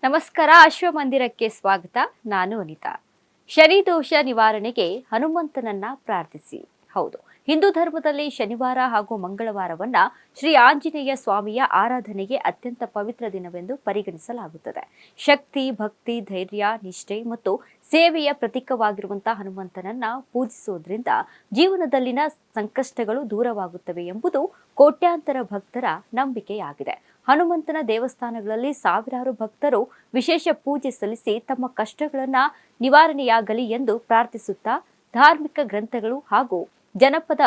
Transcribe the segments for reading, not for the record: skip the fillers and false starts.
ನಮಸ್ಕಾರ. ಅಶ್ವಮಂದಿರಕ್ಕೆ ಸ್ವಾಗತ. ನಾನು ಅನಿತಾ. ಶನಿ ದೋಷ ನಿವಾರಣೆಗೆ ಹನುಮಂತನನ್ನ ಪ್ರಾರ್ಥಿಸಿ. ಹೌದು, ಹಿಂದೂ ಧರ್ಮದಲ್ಲಿ ಶನಿವಾರ ಹಾಗೂ ಮಂಗಳವಾರವನ್ನ ಶ್ರೀ ಆಂಜನೇಯ ಸ್ವಾಮಿಯ ಆರಾಧನೆಗೆ ಅತ್ಯಂತ ಪವಿತ್ರ ದಿನವೆಂದು ಪರಿಗಣಿಸಲಾಗುತ್ತದೆ. ಶಕ್ತಿ, ಭಕ್ತಿ, ಧೈರ್ಯ, ನಿಷ್ಠೆ ಮತ್ತು ಸೇವೆಯ ಪ್ರತೀಕವಾಗಿರುವಂತಹ ಹನುಮಂತನನ್ನ ಪೂಜಿಸುವುದರಿಂದ ಜೀವನದಲ್ಲಿನ ಸಂಕಷ್ಟಗಳು ದೂರವಾಗುತ್ತವೆ ಎಂಬುದು ಕೋಟ್ಯಾಂತರ ಭಕ್ತರ ನಂಬಿಕೆಯಾಗಿದೆ. ಹನುಮಂತನ ದೇವಸ್ಥಾನಗಳಲ್ಲಿ ಸಾವಿರಾರು ಭಕ್ತರು ವಿಶೇಷ ಪೂಜೆ ಸಲ್ಲಿಸಿ ತಮ್ಮ ಕಷ್ಟಗಳನ್ನ ನಿವಾರಣೆಯಾಗಲಿ ಎಂದು ಪ್ರಾರ್ಥಿಸುತ್ತಾ ಧಾರ್ಮಿಕ ಗ್ರಂಥಗಳು ಹಾಗೂ ಜನಪದ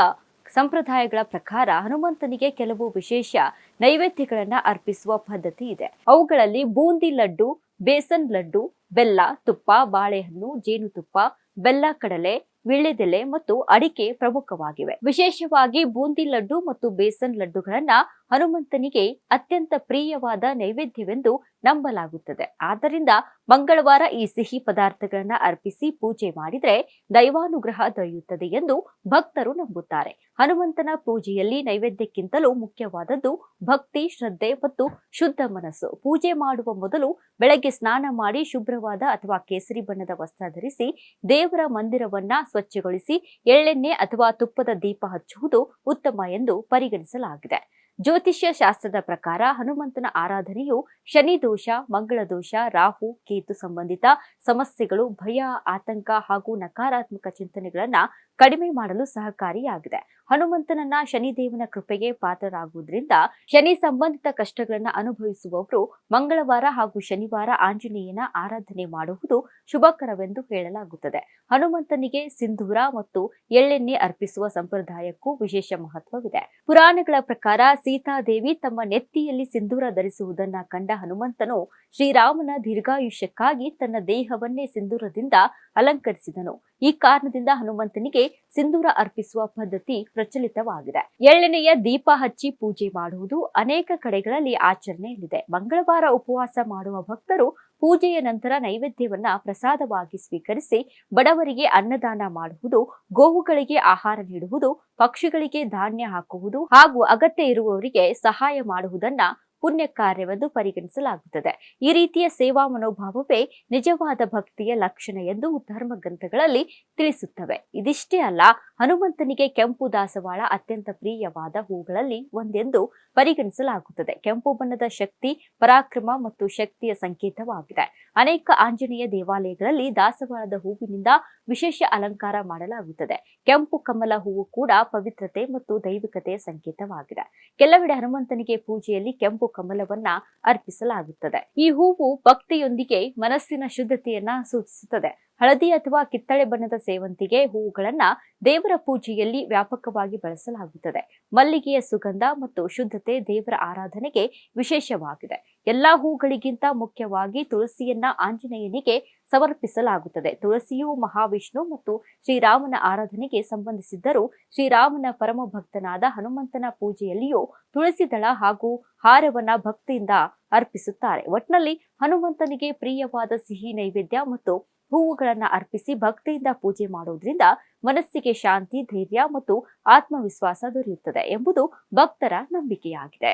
ಸಂಪ್ರದಾಯಗಳ ಪ್ರಕಾರ ಹನುಮಂತನಿಗೆ ಕೆಲವು ವಿಶೇಷ ನೈವೇದ್ಯಗಳನ್ನು ಅರ್ಪಿಸುವ ಪದ್ಧತಿ ಇದೆ. ಅವುಗಳಲ್ಲಿ ಬೂಂದಿ ಲಡ್ಡು, ಬೇಸನ್ ಲಡ್ಡು, ಬೆಲ್ಲ, ತುಪ್ಪ, ಬಾಳೆಹಣ್ಣು, ಜೇನುತುಪ್ಪ, ಬೆಲ್ಲ, ಕಡಲೆ, ವೀಳ್ಯದೆಲೆ ಮತ್ತು ಅಡಿಕೆ ಪ್ರಮುಖವಾಗಿವೆ. ವಿಶೇಷವಾಗಿ ಬೂಂದಿ ಲಡ್ಡು ಮತ್ತು ಬೇಸನ್ ಲಡ್ಡುಗಳನ್ನ ಹನುಮಂತನಿಗೆ ಅತ್ಯಂತ ಪ್ರಿಯವಾದ ನೈವೇದ್ಯವೆಂದು ನಂಬಲಾಗುತ್ತದೆ. ಆದ್ದರಿಂದ ಮಂಗಳವಾರ ಈ ಸಿಹಿ ಪದಾರ್ಥಗಳನ್ನ ಅರ್ಪಿಸಿ ಪೂಜೆ ಮಾಡಿದ್ರೆ ದೈವಾನುಗ್ರಹ ದೊರೆಯುತ್ತದೆ ಎಂದು ಭಕ್ತರು ನಂಬುತ್ತಾರೆ. ಹನುಮಂತನ ಪೂಜೆಯಲ್ಲಿ ನೈವೇದ್ಯಕ್ಕಿಂತಲೂ ಮುಖ್ಯವಾದದ್ದು ಭಕ್ತಿ, ಶ್ರದ್ಧೆ ಮತ್ತು ಶುದ್ಧ ಮನಸ್ಸು. ಪೂಜೆ ಮಾಡುವ ಮೊದಲು ಬೆಳಗ್ಗೆ ಸ್ನಾನ ಮಾಡಿ ಶುಭ್ರವಾದ ಅಥವಾ ಕೇಸರಿ ಬಣ್ಣದ ವಸ್ತ್ರ ಧರಿಸಿ ದೇವರ ಮಂದಿರವನ್ನ ಸ್ವಚ್ಛಗೊಳಿಸಿ ಎಳ್ಳೆಣ್ಣೆ ಅಥವಾ ತುಪ್ಪದ ದೀಪ ಹಚ್ಚುವುದು ಉತ್ತಮ ಎಂದು ಪರಿಗಣಿಸಲಾಗಿದೆ. ಜ್ಯೋತಿಷ್ಯ ಶಾಸ್ತ್ರದ ಪ್ರಕಾರ ಹನುಮಂತನ ಆರಾಧನೆಯು ಶನಿ ದೋಷ, ಮಂಗಳ ದೋಷ, ರಾಹು, ಕೇತು ಸಂಬಂಧಿತ ಸಮಸ್ಯೆಗಳು, ಭಯ, ಆತಂಕ ಹಾಗೂ ನಕಾರಾತ್ಮಕ ಚಿಂತನೆಗಳನ್ನ ಕಡಿಮೆ ಮಾಡಲು ಸಹಕಾರಿಯಾಗಿದೆ. ಹನುಮಂತನನ್ನ ಶನಿದೇವನ ಕೃಪೆಗೆ ಪಾತ್ರರಾಗುವುದರಿಂದ ಶನಿ ಸಂಬಂಧಿತ ಕಷ್ಟಗಳನ್ನ ಅನುಭವಿಸುವವರು ಮಂಗಳವಾರ ಹಾಗೂ ಶನಿವಾರ ಆಂಜನೇಯನ ಆರಾಧನೆ ಮಾಡುವುದು ಶುಭಕರವೆಂದು ಹೇಳಲಾಗುತ್ತದೆ. ಹನುಮಂತನಿಗೆ ಸಿಂಧೂರ ಮತ್ತು ಎಳ್ಳೆಣ್ಣೆ ಅರ್ಪಿಸುವ ಸಂಪ್ರದಾಯಕ್ಕೂ ವಿಶೇಷ ಮಹತ್ವವಿದೆ. ಪುರಾಣಗಳ ಪ್ರಕಾರ ಸೀತಾದೇವಿ ತಮ್ಮ ನೆತ್ತಿಯಲ್ಲಿ ಸಿಂಧೂರ ಧರಿಸುವುದನ್ನ ಕಂಡ ಹನುಮಂತನು ಶ್ರೀರಾಮನ ದೀರ್ಘಾಯುಷ್ಯಕ್ಕಾಗಿ ತನ್ನ ದೇಹವನ್ನೇ ಸಿಂಧೂರದಿಂದ ಅಲಂಕರಿಸಿದನು. ಈ ಕಾರಣದಿಂದ ಹನುಮಂತನಿಗೆ ಸಿಂಧೂರ ಅರ್ಪಿಸುವ ಪದ್ಧತಿ ಪ್ರಚಲಿತವಾಗಿದೆ. ಎಳ್ಳೆಣ್ಣೆಯ ದೀಪ ಹಚ್ಚಿ ಪೂಜೆ ಮಾಡುವುದು ಅನೇಕ ಕಡೆಗಳಲ್ಲಿ ಆಚರಣೆಯಲ್ಲಿದೆ. ಮಂಗಳವಾರ ಉಪವಾಸ ಮಾಡುವ ಭಕ್ತರು ಪೂಜೆಯ ನಂತರ ನೈವೇದ್ಯವನ್ನ ಪ್ರಸಾದವಾಗಿ ಸ್ವೀಕರಿಸಿ ಬಡವರಿಗೆ ಅನ್ನದಾನ ಮಾಡುವುದು, ಗೋವುಗಳಿಗೆ ಆಹಾರ ನೀಡುವುದು, ಪಕ್ಷಿಗಳಿಗೆ ಧಾನ್ಯ ಹಾಕುವುದು ಹಾಗೂ ಅಗತ್ಯ ಇರುವವರಿಗೆ ಸಹಾಯ ಮಾಡುವುದನ್ನ ಪುಣ್ಯ ಕಾರ್ಯವೆಂದು ಪರಿಗಣಿಸಲಾಗುತ್ತದೆ. ಈ ರೀತಿಯ ಸೇವಾ ಮನೋಭಾವವೇ ನಿಜವಾದ ಭಕ್ತಿಯ ಲಕ್ಷಣ ಎಂದು ಧರ್ಮ ಗ್ರಂಥಗಳಲ್ಲಿ ತಿಳಿಸುತ್ತವೆ. ಇದಿಷ್ಟೇ ಅಲ್ಲ, ಹನುಮಂತನಿಗೆ ಕೆಂಪು ದಾಸವಾಳ ಅತ್ಯಂತ ಪ್ರಿಯವಾದ ಹೂಗಳಲ್ಲಿ ಒಂದೆಂದು ಪರಿಗಣಿಸಲಾಗುತ್ತದೆ. ಕೆಂಪು ಬಣ್ಣದ ಶಕ್ತಿ, ಪರಾಕ್ರಮ ಮತ್ತು ಶಕ್ತಿಯ ಸಂಕೇತವಾಗಿದೆ. ಅನೇಕ ಆಂಜನೇಯ ದೇವಾಲಯಗಳಲ್ಲಿ ದಾಸವಾಳದ ಹೂವಿನಿಂದ ವಿಶೇಷ ಅಲಂಕಾರ ಮಾಡಲಾಗುತ್ತದೆ. ಕೆಂಪು ಕಮಲ ಹೂವು ಕೂಡ ಪವಿತ್ರತೆ ಮತ್ತು ದೈವಿಕತೆಯ ಸಂಕೇತವಾಗಿದೆ. ಕೆಲವೆಡೆ ಹನುಮಂತನಿಗೆ ಪೂಜೆಯಲ್ಲಿ ಕೆಂಪು ಕಮಲವನ್ನ ಅರ್ಪಿಸಲಾಗುತ್ತದೆ. ಈ ಹೂವು ಭಕ್ತಿಯೊಂದಿಗೆ ಮನಸ್ಸಿನ ಶುದ್ಧತೆಯನ್ನ ಸೂಚಿಸುತ್ತದೆ. ಹಳದಿ ಅಥವಾ ಕಿತ್ತಳೆ ಬಣ್ಣದ ಸೇವಂತಿಗೆ ಹೂವುಗಳನ್ನ ದೇವರ ಪೂಜೆಯಲ್ಲಿ ವ್ಯಾಪಕವಾಗಿ ಬಳಸಲಾಗುತ್ತದೆ. ಮಲ್ಲಿಗೆಯ ಸುಗಂಧ ಮತ್ತು ಶುದ್ಧತೆ ದೇವರ ಆರಾಧನೆಗೆ ವಿಶೇಷವಾಗಿದೆ. ಎಲ್ಲಾ ಹೂಗಳಿಗಿಂತ ಮುಖ್ಯವಾಗಿ ತುಳಸಿಯನ್ನ ಆಂಜನೇಯನಿಗೆ ಸಮರ್ಪಿಸಲಾಗುತ್ತದೆ. ತುಳಸಿಯು ಮಹಾವಿಷ್ಣು ಮತ್ತು ಶ್ರೀರಾಮನ ಆರಾಧನೆಗೆ ಸಂಬಂಧಿಸಿದ್ದರೂ ಶ್ರೀರಾಮನ ಪರಮ ಭಕ್ತನಾದ ಹನುಮಂತನ ಪೂಜೆಯಲ್ಲಿಯೂ ತುಳಸಿ ದಳ ಹಾಗೂ ಹಾರವನ್ನ ಭಕ್ತಿಯಿಂದ ಅರ್ಪಿಸುತ್ತಾರೆ. ಒಟ್ನಲ್ಲಿ ಹನುಮಂತನಿಗೆ ಪ್ರಿಯವಾದ ಸಿಹಿ ನೈವೇದ್ಯ ಮತ್ತು ಹೂವುಗಳನ್ನ ಅರ್ಪಿಸಿ ಭಕ್ತಿಯಿಂದ ಪೂಜೆ ಮಾಡುವುದರಿಂದ ಮನಸ್ಸಿಗೆ ಶಾಂತಿ, ಧೈರ್ಯ ಮತ್ತು ಆತ್ಮವಿಶ್ವಾಸ ದೊರೆಯುತ್ತದೆ ಎಂಬುದು ಭಕ್ತರ ನಂಬಿಕೆಯಾಗಿದೆ.